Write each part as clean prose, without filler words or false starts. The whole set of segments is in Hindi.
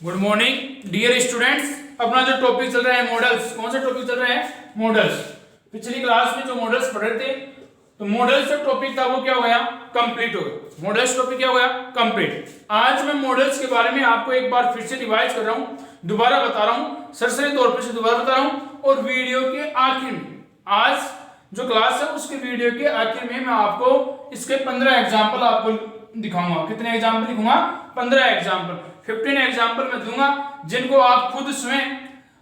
Good morning dear students. अपना जो टॉपिक चल रहा है मॉडल्स, कौन सा टॉपिक चल रहा है? मॉडल्स। पिछली क्लास में जो मॉडल्स पढ़े थे, तो मॉडल्स जो टॉपिक था वो क्या हो गया? कंप्लीट हो गया। मॉडल्स टॉपिक क्या हो गया? कंप्लीट। आज मैं मॉडल्स के बारे में आपको एक बार फिर से रिवाइज कर रहा हूँ, दोबारा बता रहा हूँ, सरसरी तौर पर से दोबारा बता रहा हूँ। और वीडियो के आखिर में, आज जो क्लास है उसके वीडियो के आखिर में मैं आपको इसके 15 एग्जाम्पल आपको दिखाऊंगा। कितने एग्जाम्पल दिखाऊंगा? 15 एग्जाम्पल, 15 एग्जाम्पल मैं दूंगा, जिनको आप खुद स्वयं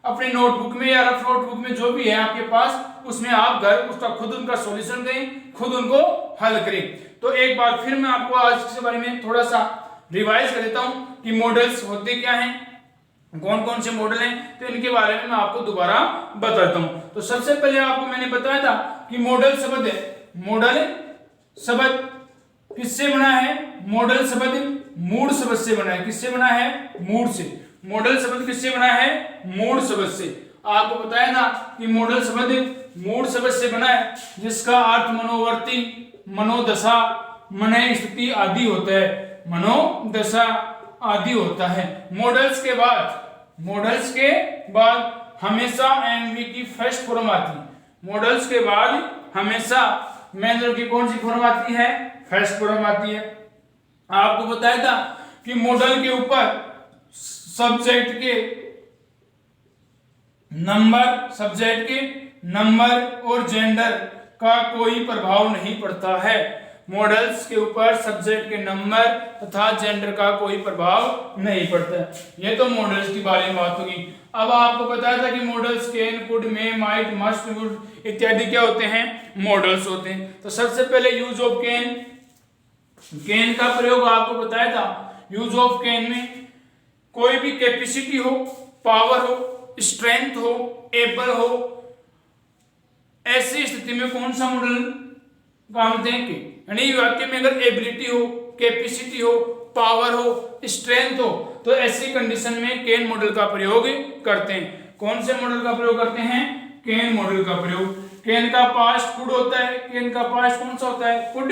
अपनी नोटबुक में या रफ नोटबुक में जो भी है आपके पास, उसमें आप घर उसका खुद उनका सॉल्यूशन दें, खुद उनको हल करें। तो एक बार फिर मैं आपको आज के बारे में थोड़ा सा रिवाइज कर देता हूं कि मॉडल्स होते क्या हैं, कौन कौन से मॉडल हैं, तो इनके बारे में मैं आपको दोबारा बताता हूं। तो सबसे पहले आपको मैंने बताया था कि मॉडल शब्द है, मॉडल शब्द किससे बना है? मॉडल शब्द मूड शब्द से बना है। किससे बना है? मूड से। मॉडल शब्द किससे बना है? मूड शब्द से। आपको बताया था कि मॉडल शब्द मूड शब्द से बना है, जिसका अर्थ मनोवर्ती, मनोदशा, मन स्थिति आदि होता है। मनोदशा आदि होता है। मॉडल्स के बाद हमेशा एमवी की फर्स्ट फॉर्म आती है। मॉडल्स के बाद हमेशा मेथड की कौन सी फॉर्म आती है? फर्स्ट फॉर्म आती है। आपको बताया था कि मॉडल के ऊपर सब्जेक्ट के नंबर और जेंडर का कोई प्रभाव नहीं पड़ता है। मॉडल्स के ऊपर सब्जेक्ट के नंबर तथा जेंडर का कोई प्रभाव नहीं पड़ता है। ये तो मॉडल्स की बारे में बात होगी। अब आपको बताया था कि models can, could, may, might, must, would इत्यादि क्या होते हैं? मॉडल्स होते हैं। तो सबसे पहले यूज ऑफ कैन का प्रयोग आपको बताया था। यूज ऑफ कैन में कोई भी कैपेसिटी हो, पावर हो, स्ट्रेंथ हो, एबल हो, ऐसी स्थिति में कौन सा मॉडल काम देंगे? यानी वाक्य में अगर एबिलिटी हो, कैपेसिटी हो, पावर हो, स्ट्रेंथ हो, तो ऐसी कंडीशन में कैन मॉडल का प्रयोग करते हैं। कौन से मॉडल का प्रयोग करते हैं? कैन मॉडल का प्रयोग। कैन का पास्ट कुड होता है। कैन का पास्ट कौन सा होता है? कुड।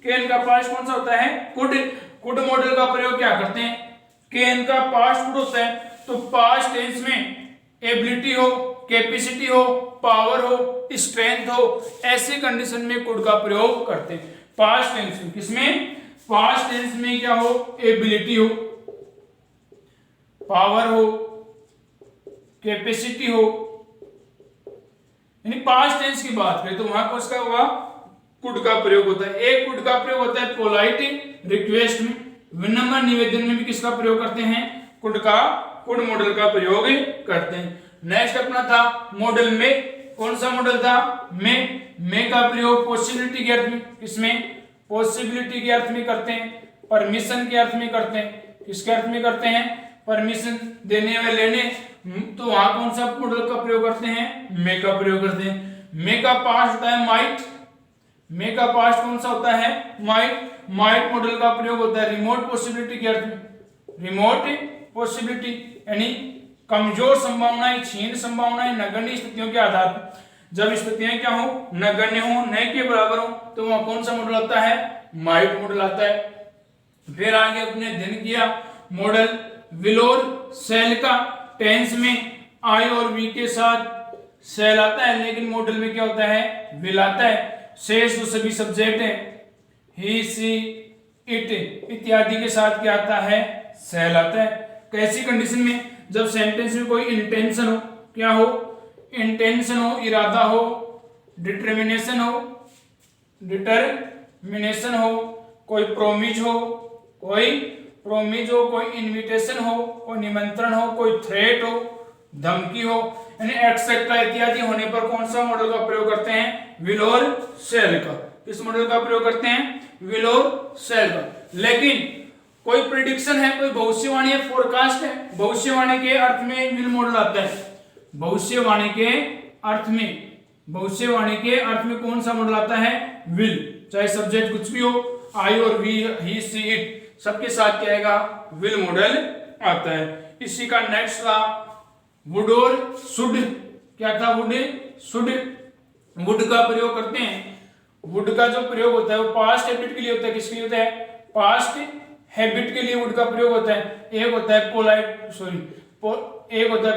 कैन का पास्ट कौन सा होता है? कुड। कुड मॉडल का प्रयोग क्या करते हैं? कैन का पास्ट कुड होता है, तो पास्ट टेंस में एबिलिटी हो, कैपेसिटी हो, पावर हो, स्ट्रेंथ हो, ऐसी कंडीशन में कुड का प्रयोग करते हैं। पास्ट टेंस में किसमें? पास्ट टेंस में क्या हो? एबिलिटी हो, पावर हो, कैपेसिटी हो, यानी पास्ट टेंस की बात करें तो वहां कौन सा होगा? कुड का प्रयोग होता है। एक कुड का प्रयोग होता है पोलाइट रिक्वेस्ट में, विनम्र निवेदन में भी किसका प्रयोग करते हैं? कुड मॉडल का प्रयोग करते हैं। नेक्स्ट अपना था मॉडल में। कौन सा मॉडल था? में का प्रयोग पॉसिबिलिटी के अर्थ में, किसमें? पॉसिबिलिटी के अर्थ में करते हैं, परमिशन के अर्थ में करते हैं। किसके अर्थ में करते हैं? परमिशन देने व लेने, तो वहां कौन सा मॉडल का प्रयोग करते हैं? में का प्रयोग करते हैं। में का पास्ट होता है माइट। में का पास्ट कौन सा होता है? माइट। माइट मॉडल का प्रयोग होता है रिमोट पॉसिबिलिटी के अर्थ में। रिमोट पॉसिबिलिटी यानी कमजोर संभावनाएं, क्षीण संभावनाएं, नगण्य स्थितियों के आधार पर। जब स्थितियां क्या हो? नगण्य हो, न के बराबर हो, तो वहां कौन सा मॉडल आता है? माइट मॉडल आता है। फिर आगे अपने अध्ययन किया मॉडल विल और सेल का। टेंस में आई और वी के साथ सेल आता है, लेकिन मॉडल में क्या होता है? विल आता है। शेष जो सभी सब्जेक्ट है, ही, सी, इट इत्यादि के साथ क्या आता है? सेल आता है। कैसी कंडीशन में? जब सेंटेंस में कोई इंटेंशन हो, क्या हो? इंटेंशन हो, इरादा हो, डिटरमिनेशन हो, कोई प्रोमिज हो, कोई इनविटेशन हो, कोई निमंत्रण हो, कोई थ्रेट हो, धमकी हो, यानी एक्सेट्रा इत्यादि होने पर कौन सा मॉडल का प्रयोग करते हैं? विल और सेल का। किस मॉडल का प्रयोग करते हैं? विल और सेल का। लेकिन कोई प्रिडिक्शन है, कोई भविष्यवाणी है, फोरकास्ट है, भविष्यवाणी के अर्थ में विल मॉडल आता है। भविष्यवाणी के अर्थ में कौन सा मॉडल आता है? विल। चाहे सब्जेक्ट कुछ भी हो, आई और वी, ही, सी, इट, सबके साथ क्या आएगा? विल मॉडल आता है। इसी का नेक्स्ट था वुड और शुड। क्या था? Would, should. वुड का प्रयोग करते हैं। वुड का जो प्रयोग होता है वो पास्ट एबिलिटी के लिए होता है। किसके लिए होता है? पास्ट हैबिट के लिए वुड का प्रयोग होता है। एक होता है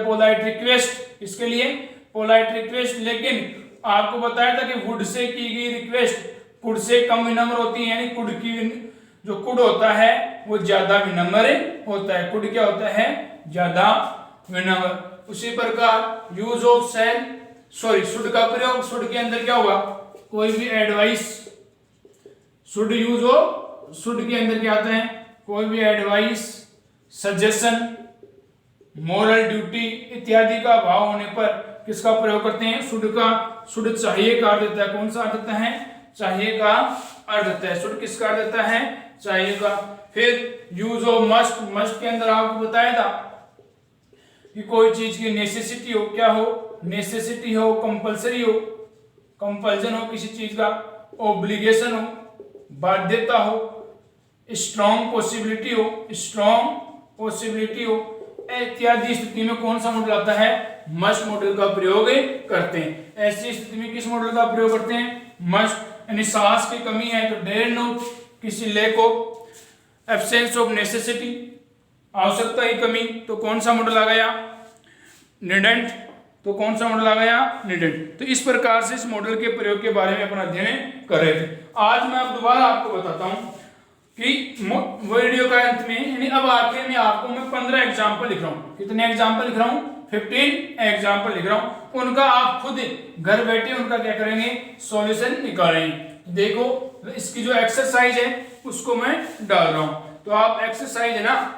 पोलाइट रिक्वेस्ट, इसके लिए पोलाइट रिक्वेस्ट। लेकिन आपको बताया था कि वुड से की गई रिक्वेस्ट कुड से कम विनम्र होती है, यानी कुड की जो कुड होता है वो ज्यादा विनम्र होता है। कुड क्या होता है? ज्यादा विनम्र। उसी प्रकार यूज ऑफ शुड का प्रयोग, शुड के अंदर क्या होगा? कोई भी एडवाइस, शुड के अंदर क्या आता है? कोई भी एडवाइस, सजेशन, मोरल ड्यूटी इत्यादि का भाव होने पर किसका प्रयोग करते हैं? शुड का। शुड चाहिए का अर्थ देता है। कौन सा अर्थ देता है? चाहिए का अर्थ देता है। शुड किसका अर्थ देता है? चाहिए का। फिर यूज ऑफ मस्ट के अंदर आपको बताया था कि कोई चीज की नेसेसिटी हो, क्या हो? नेसेसिटी हो, कंपलसरी हो, कंपल्जन हो किसी चीज का, ऑब्लिगेशन हो, बाध्यता हो, स्ट्रॉन्ग पॉसिबिलिटी हो इत्यादि स्थिति में कौन सा मॉडल आता है? मस्ट मॉडल का प्रयोग करते हैं। ऐसी स्थिति में किस मॉडल का प्रयोग करते हैं? मस्ट। यानी सांस की कमी है तो डेयर नॉट, किसी lack of, absence of necessity, आवश्यकता की कमी, तो कौन सा मॉडल आ गया? नीडेंट। तो कौन सा मॉडल आ गया? नीडेंट। तो इस प्रकार से इस मॉडल के प्रयोग के बारे में अपना अध्ययन कर रहे थे। आज मैं अब दोबारा आपको बताता हूं कि वीडियो का अंत में, यानी अब आखिर में आपको मैं 15 एग्जाम्पल लिख रहा हूं। कितने एग्जाम्पल लिख रहा हूं? 15 एग्जाम्पल लिख रहा हूं। उनका आप खुद घर बैठे उनका क्या करेंगे? सॉल्यूशन निकालेंगे। देखो इसकी जो एक्सरसाइज है उसको मैं डाल रहा हूं। तो आप एक्सरसाइज है ना,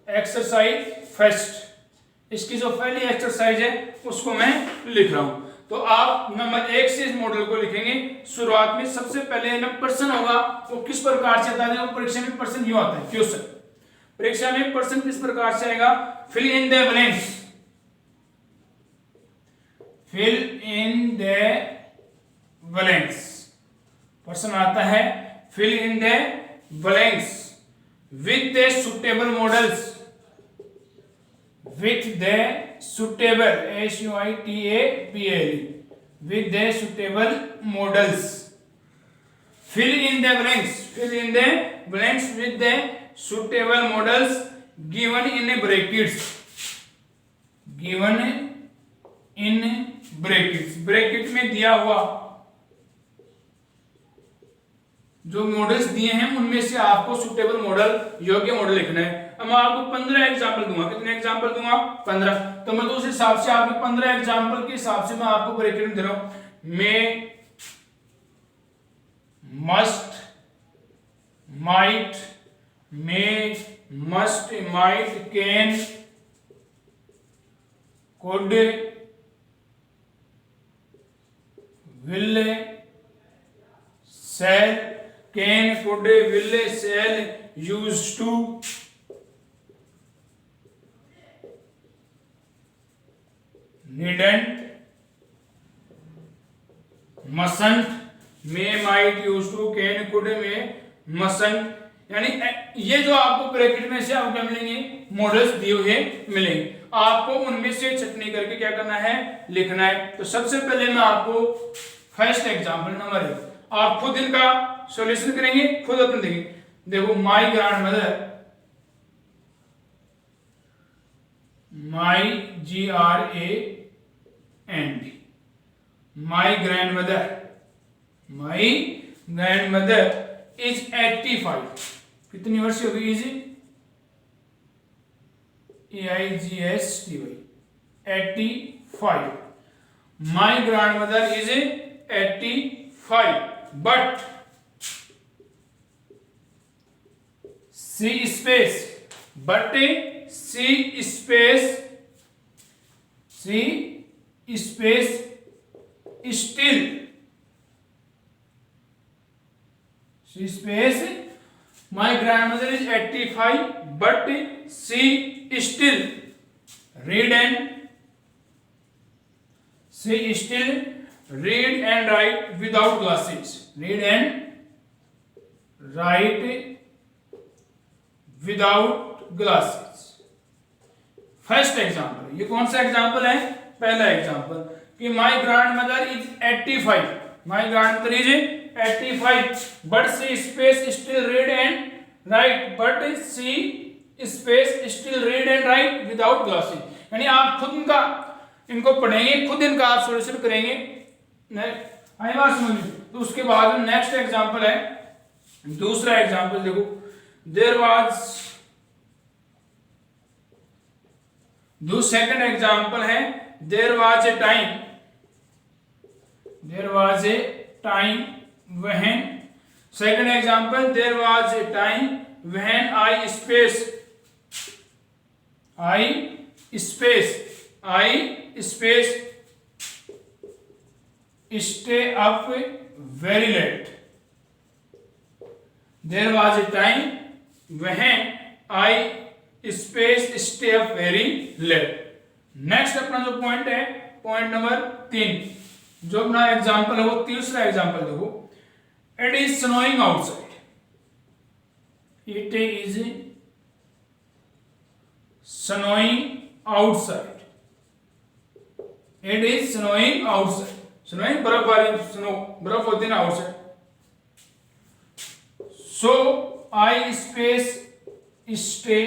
एक्सरसाइज फर्स्ट, इसकी जो पहली एक्सरसाइज है उसको मैं लिख रहा हूं। तो आप नंबर 1 से इस मॉडल को लिखेंगे। शुरुआत में सबसे पहले ना प्रश्न होगा, वो किस प्रकार से आता है? परीक्षा में प्रश्न यूं आता है, क्वेश्चन। परीक्षा में प्रश्न किस प्रकार से आएगा? Fill in the blanks. Fill in the blanks प्रश्न आता है, fill in the blanks with the suitable modals, with the suitable SUITABLE with the suitable models. Fill in the blanks with the suitable models given in brackets. Bracket में दिया हुआ जो मॉडल्स दिए हैं उनमें से आपको सुटेबल मॉडल, योग्य मॉडल लिखना है। अब मैं आपको 15 एग्जाम्पल दूंगा। कितने एग्जाम्पल दूंगा? 15। तो मैं तो उस हिसाब से आपके 15 एग्जाम्पल के हिसाब से मैं आपको ब्रैकेट में दे रहा हूं। May, must, might, can, could, will, shall, can, could, will, shall, used to, needn't, mustn't, may, might, used to, can, could, may, mustn't. यानी ये जो आपको ब्रैकेट में से आपको क्या मिलेंगे? मॉडल्स दिए हुए मिलेंगे। आपको उनमें से छटनी करके क्या करना है? लिखना है। तो सबसे पहले मैं आपको फर्स्ट एग्जांपल नंबर 1, आप खुद इनका सॉल्यूशन करेंगे, खुद अपने देखेंगे। देखो, my grandmother, my GRAND, my grandmother is 85। कितनी वर्ष की होगी? Is AIGSTY 85। My grandmother is 85 but see space my grandmother is 85 but she still read and write without glasses. Read and write without glasses. First example, ये कौन सा एग्जाम्पल है? पहला एग्जाम्पल कि माई grandmother is 85। My grandmother is 85 but she space still read and write but she space still read and write without glasses। यानी आप खुद इनको पढ़ेंगे, खुद इनका आप सॉल्यूशन करेंगे। आई बात समझ में? तो उसके बाद नेक्स्ट एग्जांपल है, दूसरा एग्जांपल देखो, सेकंड एग्जांपल है there was a time when, second example there was a time when I space stay up very late। There was a time when I space stay up very late। Next अपना जो पॉइंट है, पॉइंट नंबर 3, जो अपना एग्जांपल है वो तीसरा एग्जांपल देखो, it is snowing outside, it is snowing outside, it is snowing outside. Snowing बर्फबारी, स्नो बर्फ होती है ना outside. So I space stay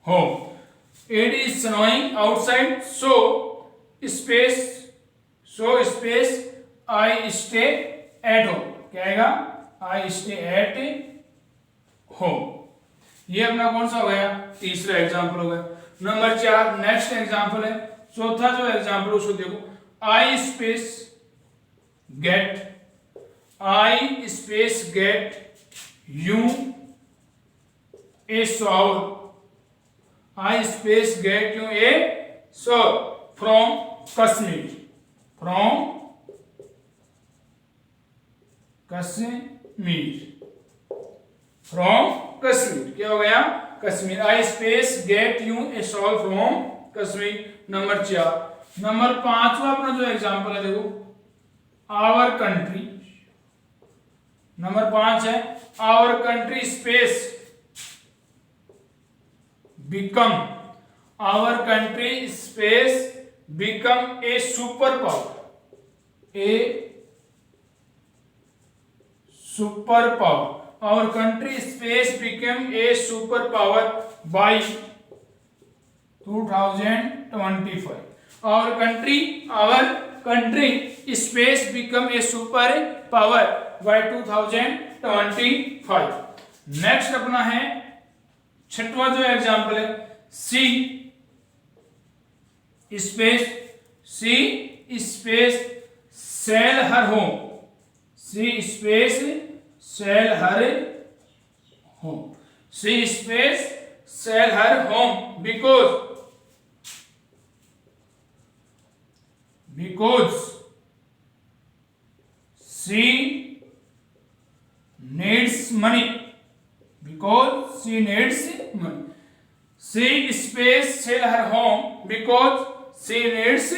home, it is snowing outside, so space I stay at home. क्या आएगा? I stay at home. ये अपना कौन सा हो गया? तीसरा एग्जाम्पल हो गया। नंबर 4 नेक्स्ट एग्जाम्पल है, चौथा जो एग्जाम्पल उसको देखो, I space get you a shawl, I space get you a shawl from Kashmir, क्या हो गया? Kashmir. I space get you a shawl from Kashmir. Number 4। Number 5वां अपना जो एग्जांपल है देखो, आवर कंट्री, नंबर 5 है our country space become, our country space become a super power, our country space become a super power by 2025। Our country space become a super power by 2025। Next अपना है छठवां जो एग्जांपल है, C space sell her home, C space sell her home because she needs money, she space sell her home because she needs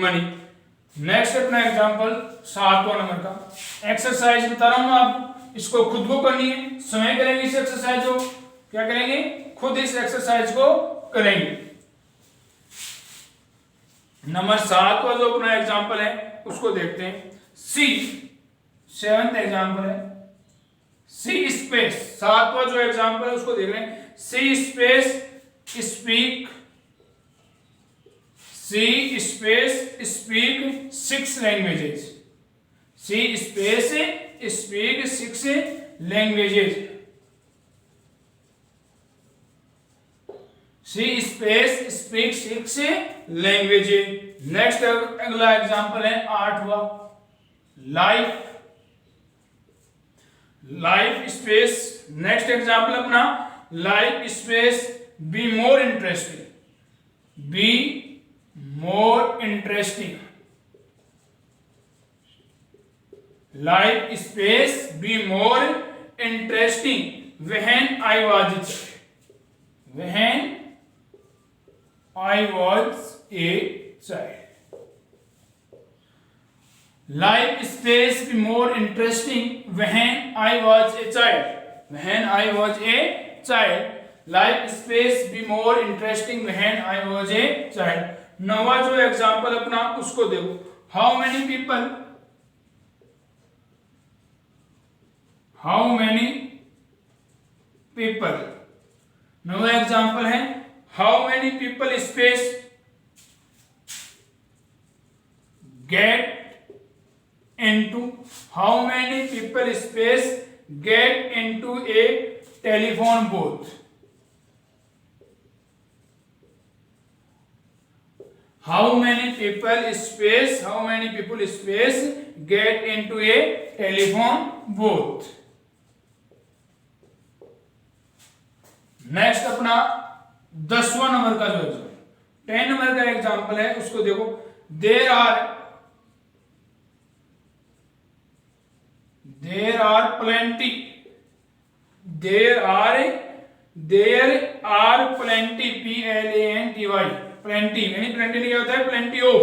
money। Next अपना एग्जांपल 7वां नंबर का, एक्सरसाइज बता रहा हूं मैं, आप इसको खुद को करनी है, स्वयं करेंगे इस एक्सरसाइज को, क्या करेंगे? खुद इस एक्सरसाइज को करेंगे। नंबर 7 का जो अपना एग्जांपल है उसको देखते हैं, सी 7th एग्जांपल है, सी स्पेस 7वां जो एग्जांपल है उसको देख रहे हैं, सी स्पेस स्पीक 6 लैंग्वेजेस, सी स्पेस स्पीक 6 लैंग्वेजेस, सी स्पेस स्पीक 6 लैंग्वेजेस। नेक्स्ट अगला एग्जांपल है 8वां, लाइफ स्पेस, नेक्स्ट एग्जांपल अपना life space be more interesting, life space be more interesting when I was a child. Life space be more interesting when I was a child, Life space be more interesting when I was a child। 9वां जो एग्जांपल अपना उसको देखो, how many people how many people. नवा एग्जाम्पल है how many people space get into, how many people space get into A telephone booth. How many people space get into a telephone booth। Next अपना 10वां नंबर का जो एग्जाम्पल 10 नंबर का एग्जाम्पल है उसको देखो। There are plenty PLANTY plenty यानी प्लेंटी क्या होता है प्लेंटी ऑफ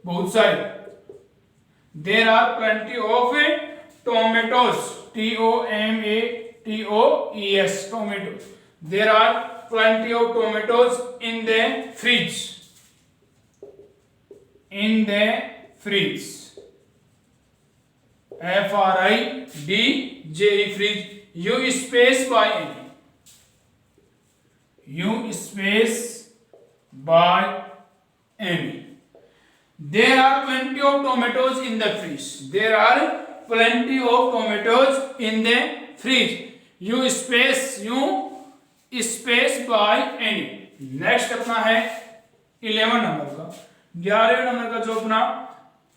बहुत सारे। There are plenty of tomatoes TOMATOES tomato. There are plenty of tomatoes in the fridge FRIDGE fridge. You space buy any. There are plenty of tomatoes in the fridge. There are plenty of tomatoes in the fridge. You space by any। Next अपना है 11 नंबर का। 11वें नंबर का जो अपना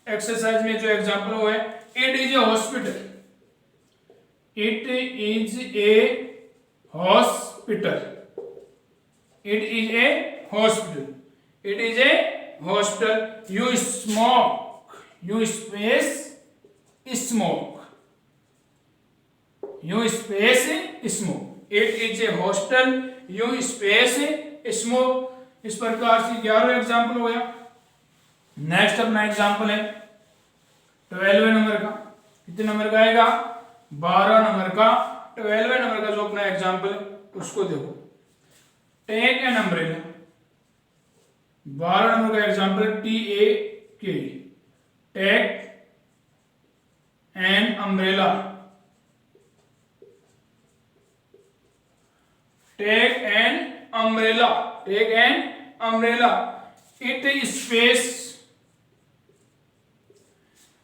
एक्सरसाइज में जो एग्जांपल वो है it is a hospital. It is a hospital. It is a hospital. It is a hospital. You smoke. You space smoke. You space smoke. It is a hostel. You space smoke. इस प्रकार से 11 एग्जाम्पल हो गया। नेक्स्ट अपना एग्जाम्पल है 12वें नंबर का। कितने नंबर का आएगा 12 नंबर का। 12वें नंबर का जो अपना एग्जाम्पल है उसको देखो। Take an umbrella. 12 नंबर का example TAK take an umbrella. Take an umbrella. Take an umbrella. It space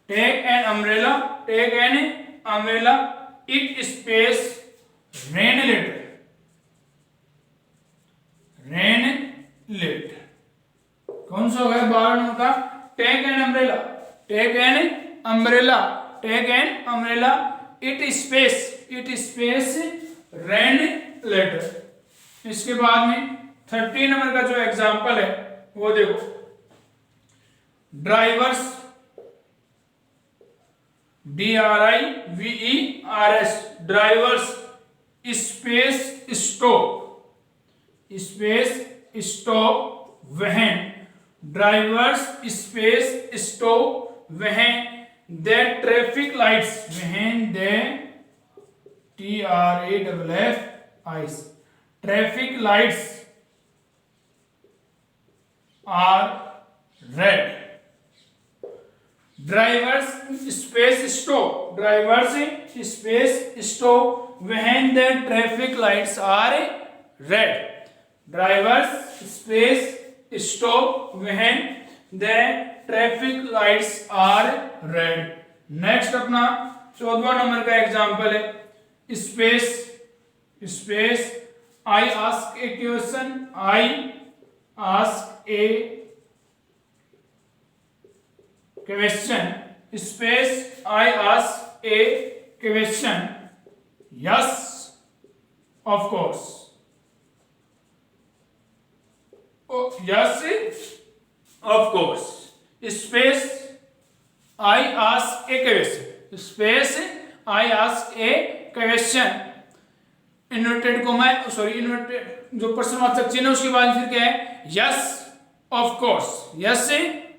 take an umbrella. Take an umbrella. It space rain later. Rain later कौन सा होगा 12 नंबर का। Take an umbrella. Take an umbrella. Take an umbrella. It space rain later. इसके बाद में 13 नंबर का जो एग्जांपल है वो देखो। Drivers DRIVERS drivers space stop when. Drivers space stop when the traffic lights. When the TRAFFIC traffic lights are red. Drivers space stop. Drivers space stop when the traffic lights are red. Drivers space stop when the traffic lights are red. Next अपना 14वां नंबर का एग्जांपल है space I ask a question। I ask a question space I ask a question। Yes of course। Yes of course space I ask a question। space I ask a question। Inverted coma inverted जो प्रश्नवाचक चिन्ह है उसके बाद फिर क्या है yes of course. Yes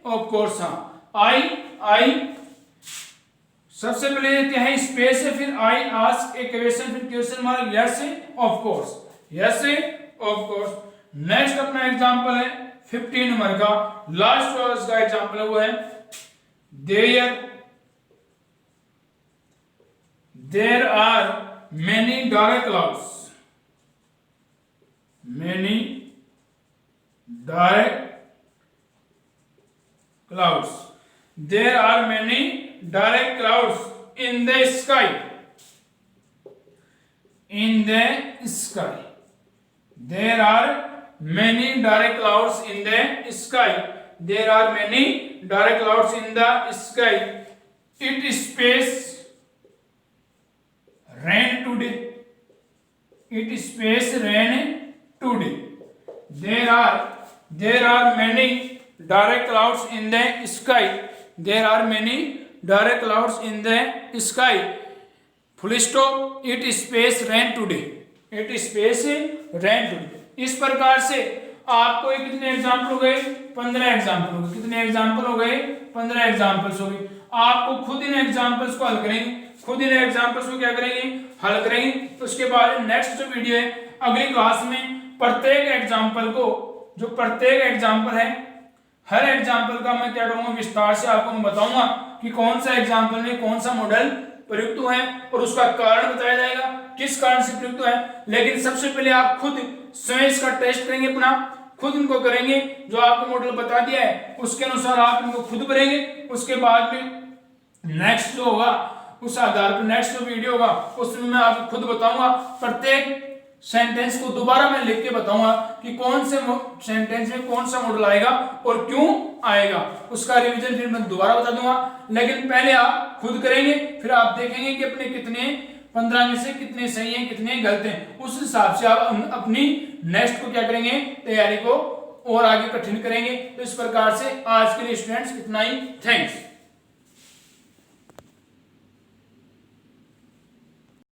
of course. हाँ आई सबसे पहले क्या है स्पेस है फिर आई आस्क ए क्वेश्चन फिर question mark yes of course. Yes of course. Next अपना एग्जांपल है 15 नंबर का लास्ट वर्स का एग्जांपल है वो है there are many dark clouds. Many dark clouds. There are many dark clouds in the sky. In the sky. There are many dark clouds in the sky. There are many dark clouds in the sky. It space rain today. It space rain today. There are many dark clouds in the sky. There are many dark clouds in the sky. Full stop. It space rain today. It space rain today. इस प्रकार से आपको कितने एग्जाम्पल हो गए? 15 एग्जाम्पल हो गए. कितने एग्जाम्पल हो गए? 15 एग्जाम्पल्स हो गए. आपको खुद इन एग्जाम्पल्स को हल करेंगे. खुद इन एग्जाम्पल्स को क्या करेंगे? हल करेंगे. तो उसके बाद नेक्स्ट जो वीडियो है अगली क्लास में प्रत्येक एग्जाम्पल को, जो प्रत्येक एग्जाम्पल है, हर एग्जाम्पल का मैं क्या करूंगा? विस्तार से आपको मैं बताऊंगा कि कौन सा एग्जाम्पल में कौन सा मॉडल प्रयुक्त है और उसका कारण बताया जाएगा, किस कारण से प्रयुक्त है. लेकिन सबसे पहले आप खुद स्वयं इसका टेस्ट करेंगे, अपना खुद इनको करेंगे. जो आपको मॉडल बता दिया है उसके अनुसार आप इनको खुद करेंगे. उसके बाद में नेक्स्ट जो होगा उस आधार पर नेक्स्ट जो वीडियो होगा उसमें मैं आपको खुद बताऊंगा. प्रत्येक सेंटेंस को दोबारा मैं लिख के बताऊंगा कि कौन से सेंटेंस में कौन सा मॉडल आएगा और क्यों आएगा. उसका रिवीजन फिर मैं दोबारा बता दूंगा. लेकिन पहले आप खुद करेंगे, फिर आप देखेंगे कि अपने कितने 15 में से कितने सही हैं, कितने गलत हैं. उस हिसाब से आप अपनी नेक्स्ट को क्या करेंगे? तैयारी को और आगे कठिन करेंगे. तो इस प्रकार से आज के लिए स्टूडेंट्स इतना ही. थैंक्स.